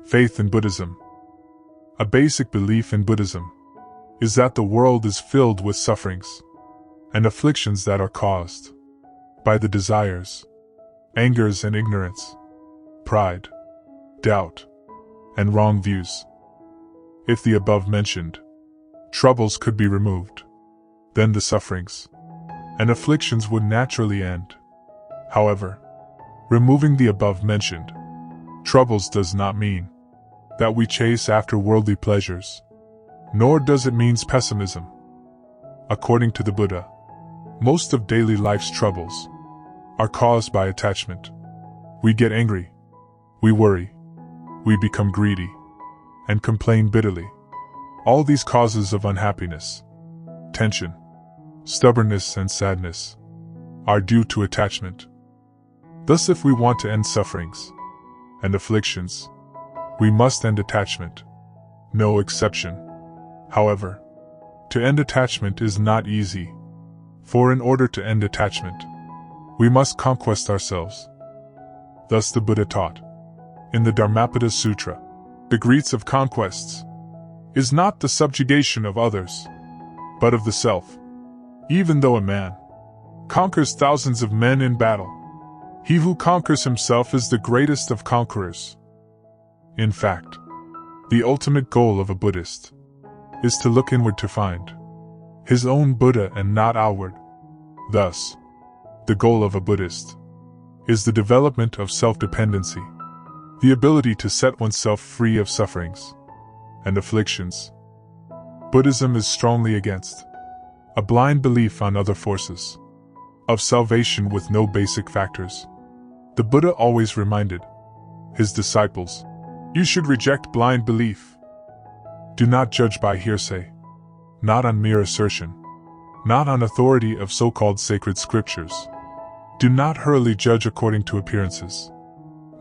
Faith in Buddhism. A basic belief in Buddhism is that the world is filled with sufferings and afflictions that are caused by the desires, angers and ignorance, pride, doubt, and wrong views. If the above-mentioned troubles could be removed, then the sufferings and afflictions would naturally end. However, removing the above-mentioned troubles does not mean that we chase after worldly pleasures, nor does it mean pessimism. According to the Buddha, most of daily life's troubles are caused by attachment. We get angry, we worry, we become greedy, and complain bitterly. All these causes of unhappiness, tension, stubbornness and sadness are due to attachment. Thus, if we want to end sufferings and afflictions, we must end attachment. No exception. However, to end attachment is not easy, for in order to end attachment, we must conquest ourselves. Thus the Buddha taught, in the Dharmapada Sutra, the greatest of conquests is not the subjugation of others, but of the self. Even though a man conquers thousands of men in battle, he who conquers himself is the greatest of conquerors. In fact, the ultimate goal of a Buddhist is to look inward to find his own Buddha and not outward. Thus, the goal of a Buddhist is the development of self-dependency, the ability to set oneself free of sufferings and afflictions. Buddhism is strongly against a blind belief on other forces of salvation with no basic factors. The Buddha always reminded his disciples, "You should reject blind belief. Do not judge by hearsay, not on mere assertion, not on authority of so-called sacred scriptures. Do not hurriedly judge according to appearances.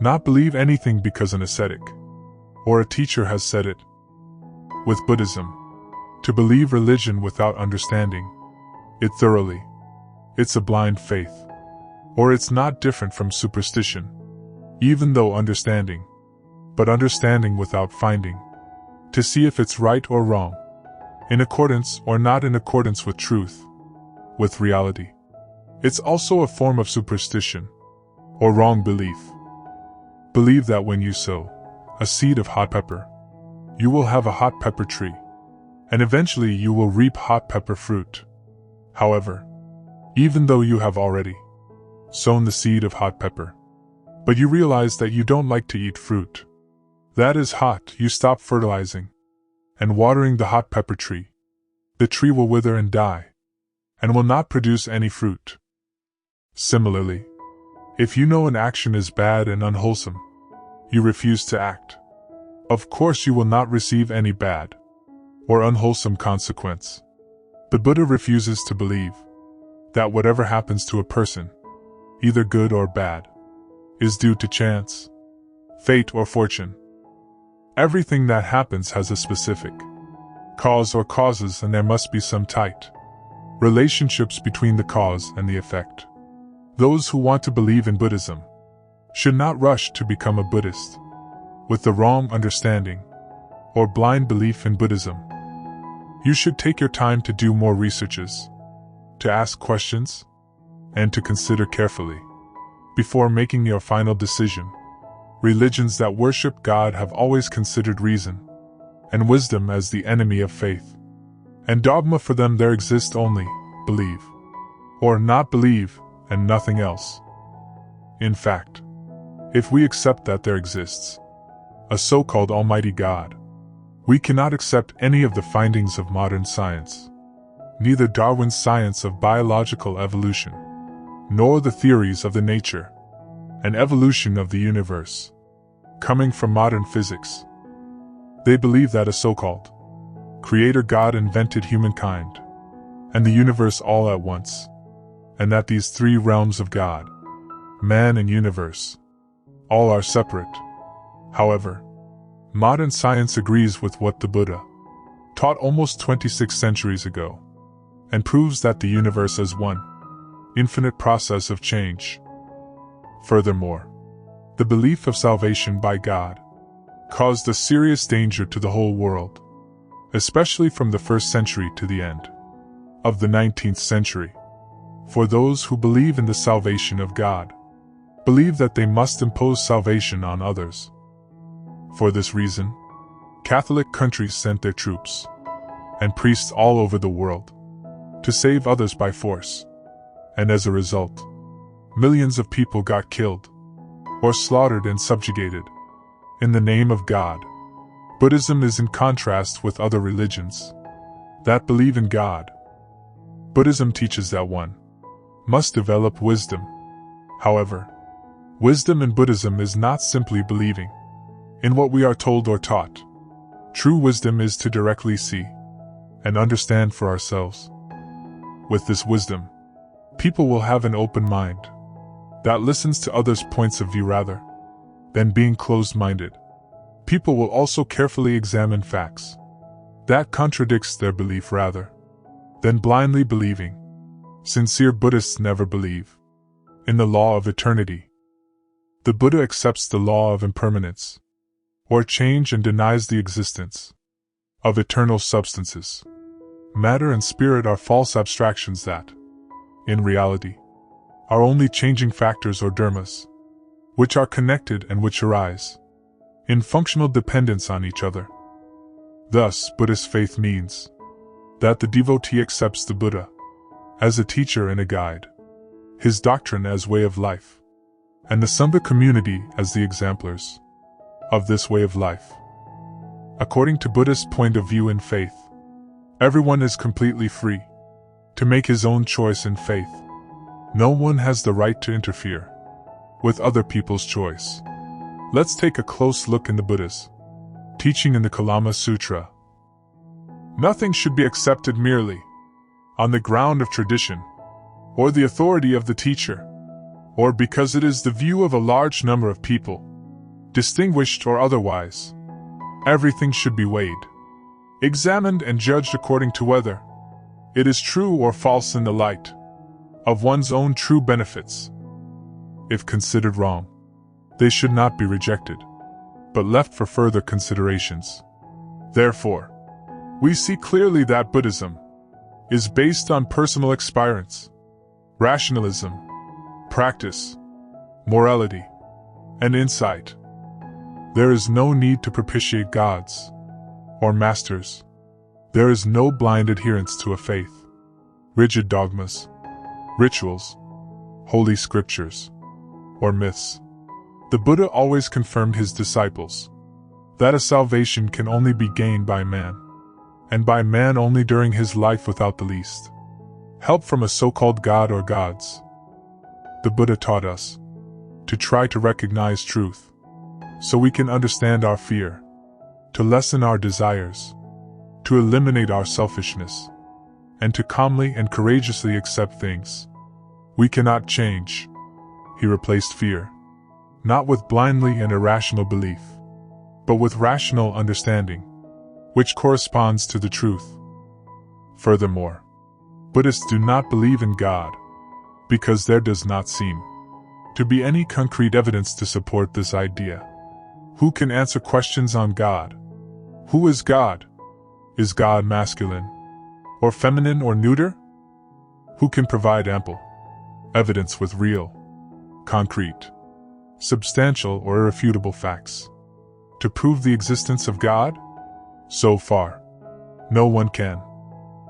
Not believe anything because an ascetic or a teacher has said it." With Buddhism, to believe religion without understanding it thoroughly, it's a blind faith, or it's not different from superstition, even though understanding, but understanding without finding, to see if it's right or wrong, in accordance or not in accordance with truth, with reality. It's also a form of superstition, or wrong belief. Believe that when you sow a seed of hot pepper, you will have a hot pepper tree, and eventually you will reap hot pepper fruit. However, even though you have already sown the seed of hot pepper, but you realize that you don't like to eat fruit that is hot, you stop fertilizing and watering the hot pepper tree. The tree will wither and die, and will not produce any fruit. Similarly, if you know an action is bad and unwholesome, you refuse to act. Of course you will not receive any bad or unwholesome consequence. The Buddha refuses to believe that whatever happens to a person, either good or bad, is due to chance, fate or fortune. Everything that happens has a specific cause or causes, and there must be some tight relationships between the cause and the effect. Those who want to believe in Buddhism should not rush to become a Buddhist with the wrong understanding or blind belief in Buddhism. You should take your time to do more researches, to ask questions, and to consider carefully before making your final decision. Religions that worship God have always considered reason and wisdom as the enemy of faith, and dogma for them there exists only believe or not believe and nothing else. In fact, if we accept that there exists a so-called Almighty God, we cannot accept any of the findings of modern science, neither Darwin's science of biological evolution, nor the theories of the nature and evolution of the universe coming from modern physics. They believe that a so-called Creator God invented humankind and the universe all at once, and that these three realms of God, man and universe, all are separate. However, modern science agrees with what the Buddha taught almost 26 centuries ago, and proves that the universe is one infinite process of change. Furthermore, the belief of salvation by God caused a serious danger to the whole world, especially from the 1st century to the end of the 19th century. For those who believe in the salvation of God, believe that they must impose salvation on others. For this reason, Catholic countries sent their troops and priests all over the world to save others by force, and as a result, millions of people got killed or slaughtered and subjugated in the name of God. Buddhism is in contrast with other religions that believe in God. Buddhism teaches that one must develop wisdom. However, wisdom in Buddhism is not simply believing in what we are told or taught. True wisdom is to directly see and understand for ourselves. With this wisdom, people will have an open mind that listens to others' points of view rather than being closed-minded. People will also carefully examine facts that contradicts their belief rather than blindly believing. Sincere Buddhists never believe in the law of eternity. The Buddha accepts the law of impermanence or change and denies the existence of eternal substances. Matter and spirit are false abstractions that, in reality, are only changing factors or dharmas, which are connected and which arise in functional dependence on each other. Thus, Buddhist faith means that the devotee accepts the Buddha as a teacher and a guide, his doctrine as way of life, and the Sangha community as the exemplars of this way of life. According to Buddhist point of view in faith, everyone is completely free to make his own choice in faith. No one has the right to interfere with other people's choice. Let's take a close look in the Buddha's teaching in the Kalama Sutra. Nothing should be accepted merely on the ground of tradition or the authority of the teacher, or because it is the view of a large number of people, distinguished or otherwise. Everything should be weighed, examined and judged according to whether it is true or false in the light of one's own true benefits. If considered wrong, they should not be rejected, but left for further considerations. Therefore, we see clearly that Buddhism is based on personal experience, rationalism, practice, morality, and insight. There is no need to propitiate gods or masters. There is no blind adherence to a faith, rigid dogmas, rituals, holy scriptures, or myths. The Buddha always confirmed his disciples that a salvation can only be gained by man, and by man only during his life without the least help from a so-called god or gods. The Buddha taught us to try to recognize truth so we can understand our fear, to lessen our desires, to eliminate our selfishness, and to calmly and courageously accept things we cannot change. He replaced fear, not with blindly and irrational belief, but with rational understanding, which corresponds to the truth. Furthermore, Buddhists do not believe in God because there does not seem to be any concrete evidence to support this idea. Who can answer questions on God? Who is God? Is God masculine, or feminine, or neuter? Who can provide ample evidence with real, concrete, substantial, or irrefutable facts to prove the existence of God? So far, no one can.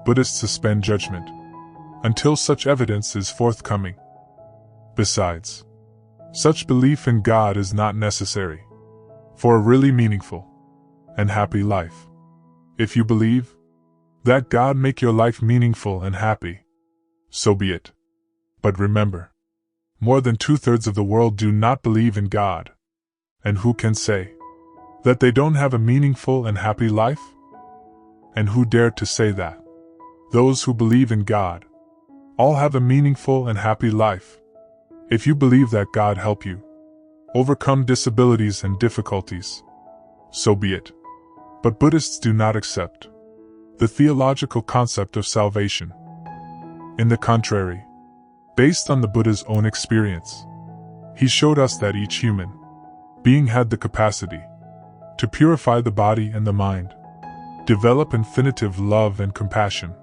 Buddhists suspend judgment until such evidence is forthcoming. Besides, such belief in God is not necessary for a really meaningful and happy life. If you believe that God make your life meaningful and happy, so be it. But remember, more than 2/3 of the world do not believe in God. And who can say that they don't have a meaningful and happy life? And who dare to say that those who believe in God all have a meaningful and happy life? If you believe that God help you overcome disabilities and difficulties, so be it. But Buddhists do not accept the theological concept of salvation. In the contrary, based on the Buddha's own experience, he showed us that each human being had the capacity to purify the body and the mind, develop infinitive love and compassion,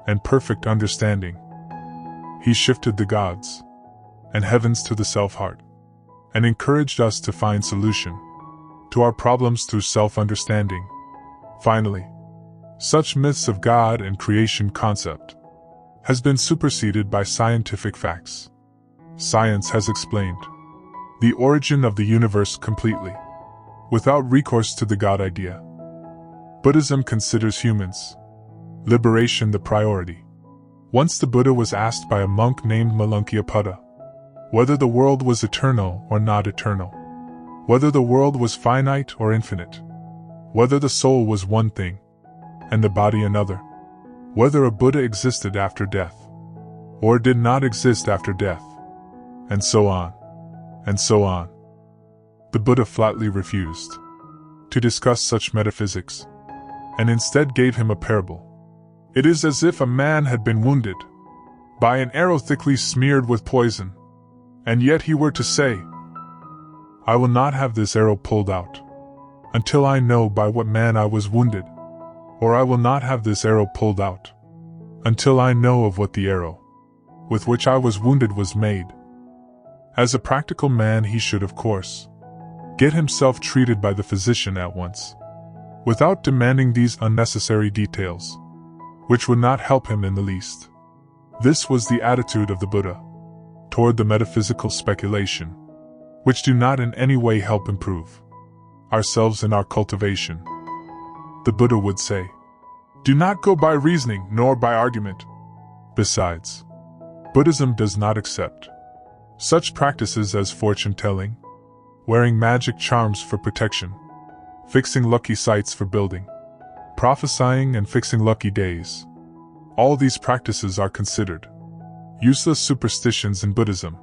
and perfect understanding. He shifted the gods and heavens to the self-heart, and encouraged us to find solution to our problems through self-understanding. Finally, such myths of God and creation concept has been superseded by scientific facts. Science has explained the origin of the universe completely, without recourse to the God idea. Buddhism considers humans' liberation the priority. Once the Buddha was asked by a monk named Malunkyaputta whether the world was eternal or not eternal, whether the world was finite or infinite, whether the soul was one thing and the body another, whether a Buddha existed after death or did not exist after death, and so on, and so on. The Buddha flatly refused to discuss such metaphysics, and instead gave him a parable. It is as if a man had been wounded by an arrow thickly smeared with poison, and yet he were to say, "I will not have this arrow pulled out until I know by what man I was wounded," or "I will not have this arrow pulled out until I know of what the arrow with which I was wounded was made." As a practical man, he should, of course, get himself treated by the physician at once, without demanding these unnecessary details, which would not help him in the least. This was the attitude of the Buddha toward the metaphysical speculation, which do not in any way help improve ourselves in our cultivation. The Buddha would say, "Do not go by reasoning nor by argument." Besides, Buddhism does not accept such practices as fortune-telling, wearing magic charms for protection, fixing lucky sites for building, prophesying and fixing lucky days. All these practices are considered useless superstitions in Buddhism.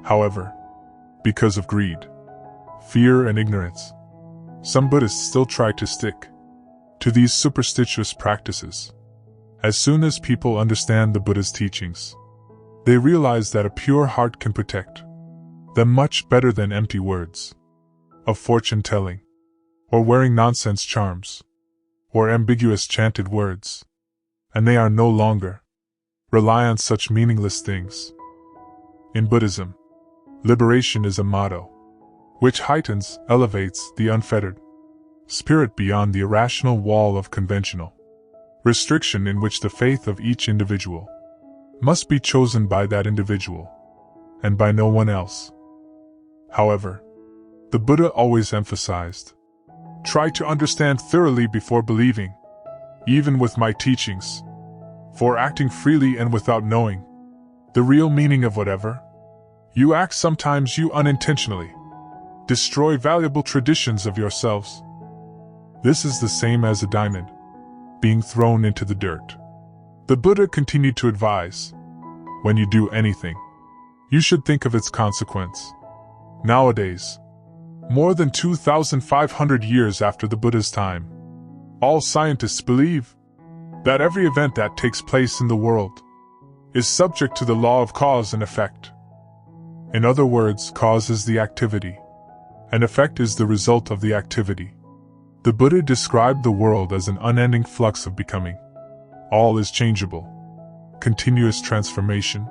However, because of greed, fear, and ignorance, some Buddhists still try to stick to these superstitious practices. As soon as people understand the Buddha's teachings, they realize that a pure heart can protect them much better than empty words of fortune-telling, or wearing nonsense charms, or ambiguous chanted words, and they are no longer rely on such meaningless things. In Buddhism, liberation is a motto which heightens, elevates the unfettered spirit beyond the irrational wall of conventional restriction in which the faith of each individual must be chosen by that individual and by no one else. However, the Buddha always emphasized, "Try to understand thoroughly before believing, even with my teachings, for acting freely and without knowing the real meaning of whatever you act, sometimes you unintentionally destroy valuable traditions of yourselves." This is the same as a diamond being thrown into the dirt. The Buddha continued to advise, "When you do anything, you should think of its consequence." Nowadays, more than 2,500 years after the Buddha's time, all scientists believe that every event that takes place in the world is subject to the law of cause and effect. In other words, cause is the activity, and effect is the result of the activity. The Buddha described the world as an unending flux of becoming. All is changeable, continuous transformation,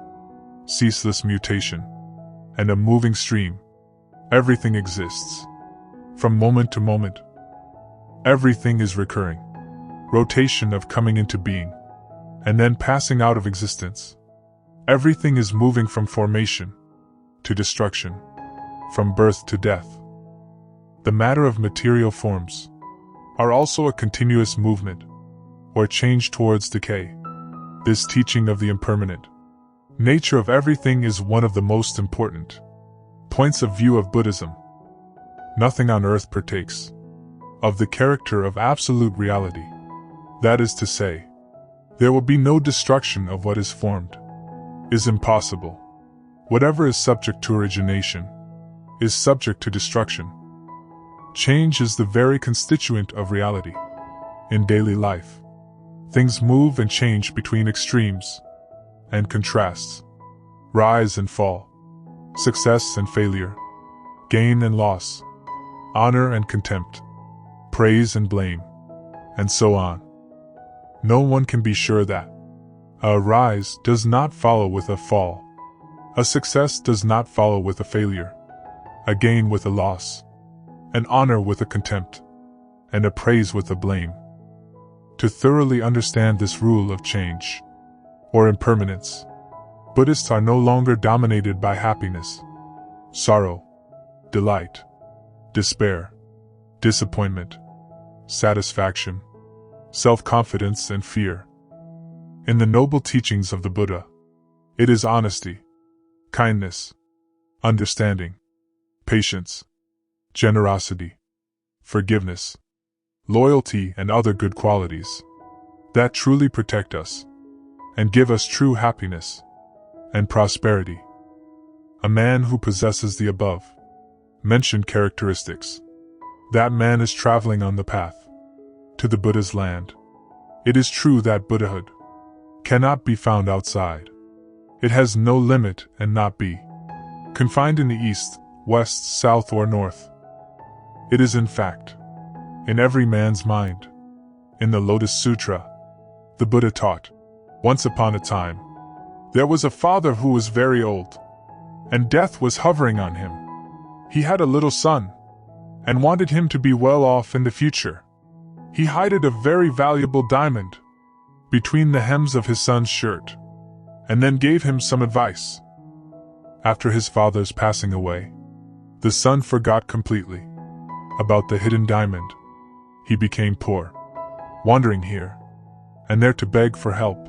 ceaseless mutation, and a moving stream. Everything exists from moment to moment. Everything is recurring, rotation of coming into being, and then passing out of existence. Everything is moving from formation to destruction, from birth to death. The matter of material forms are also a continuous movement, or change towards decay. This teaching of the impermanent nature of everything is one of the most important points of view of Buddhism. Nothing on earth partakes of the character of absolute reality. That is to say, there will be no destruction of what is formed. Is impossible. Whatever is subject to origination is subject to destruction. Change is the very constituent of reality. In daily life, things move and change between extremes and contrasts, rise and fall, success and failure, gain and loss. honor and contempt, praise and blame, and so on. No one can be sure that a rise does not follow with a fall, a success does not follow with a failure, a gain with a loss, an honor with a contempt, and a praise with a blame. To thoroughly understand this rule of change, or impermanence, Buddhists are no longer dominated by happiness, sorrow, delight, despair, disappointment, satisfaction, self-confidence, and fear. In the noble teachings of the Buddha, it is honesty, kindness, understanding, patience, generosity, forgiveness, loyalty, and other good qualities that truly protect us and give us true happiness and prosperity. A man who possesses the above mentioned characteristics, that man is traveling on the path to the Buddha's land. It is true that Buddhahood cannot be found outside. It has no limit and not be confined in the east, west, south, or north. It is in fact in every man's mind. In the Lotus Sutra, the Buddha taught, once upon a time, there was a father who was very old, and death was hovering on him. He had a little son, and wanted him to be well off in the future. He hid a very valuable diamond between the hems of his son's shirt, and then gave him some advice. After his father's passing away, the son forgot completely about the hidden diamond. He became poor, wandering here and there to beg for help,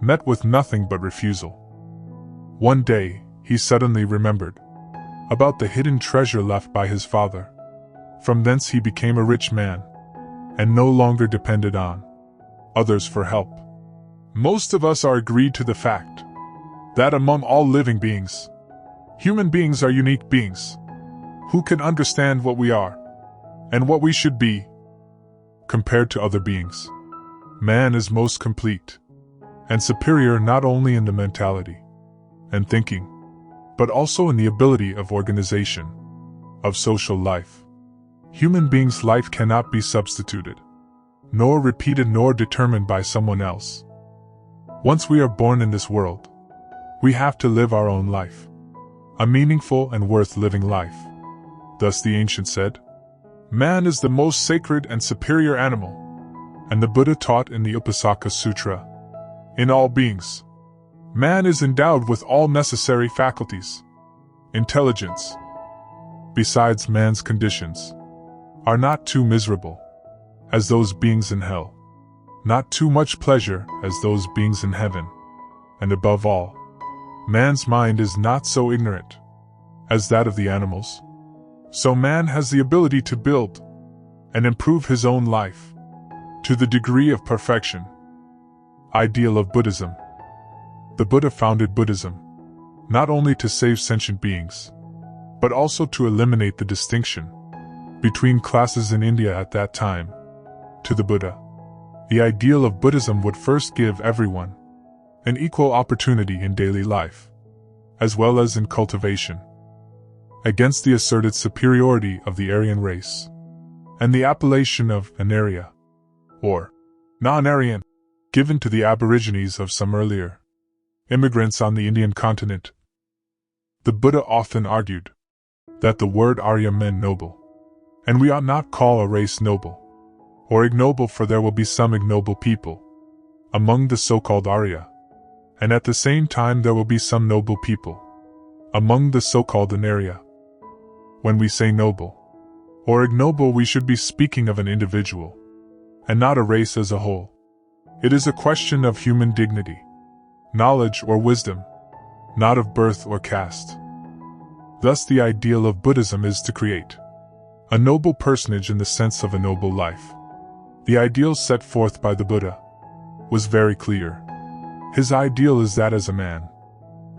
met with nothing but refusal. One day, he suddenly remembered about the hidden treasure left by his father. From thence he became a rich man, and no longer depended on others for help. Most of us are agreed to the fact that among all living beings, human beings are unique beings who can understand what we are and what we should be. Compared to other beings, man is most complete and superior not only in the mentality and thinking, but also in the ability of organization, of social life. Human beings' life cannot be substituted, nor repeated nor determined by someone else. Once we are born in this world, we have to live our own life, a meaningful and worth living life. Thus the ancient said, man is the most sacred and superior animal, and the Buddha taught in the Upasaka Sutra, in all beings, man is endowed with all necessary faculties, intelligence. Besides, man's conditions are not too miserable as those beings in hell, not too much pleasure as those beings in heaven, and above all, man's mind is not so ignorant as that of the animals. So man has the ability to build and improve his own life to the degree of perfection. Ideal of Buddhism. The Buddha founded Buddhism not only to save sentient beings, but also to eliminate the distinction between classes in India at that time. To the Buddha, the ideal of Buddhism would first give everyone an equal opportunity in daily life, as well as in cultivation, against the asserted superiority of the Aryan race, and the appellation of Anarya, or non-Aryan, given to the aborigines of some earlier immigrants on the Indian continent. The Buddha often argued that the word Arya meant noble, and we ought not call a race noble or ignoble, for there will be some ignoble people among the so-called Arya, and at the same time there will be some noble people among the so-called Anarya. When we say noble or ignoble, we should be speaking of an individual, and not a race as a whole. It is a question of human dignity, knowledge or wisdom, not of birth or caste. Thus the ideal of Buddhism is to create a noble personage in the sense of a noble life. The ideal set forth by the Buddha was very clear. His ideal is that as a man,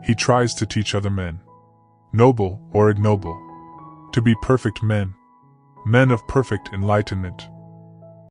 he tries to teach other men, noble or ignoble, to be perfect men, men of perfect enlightenment.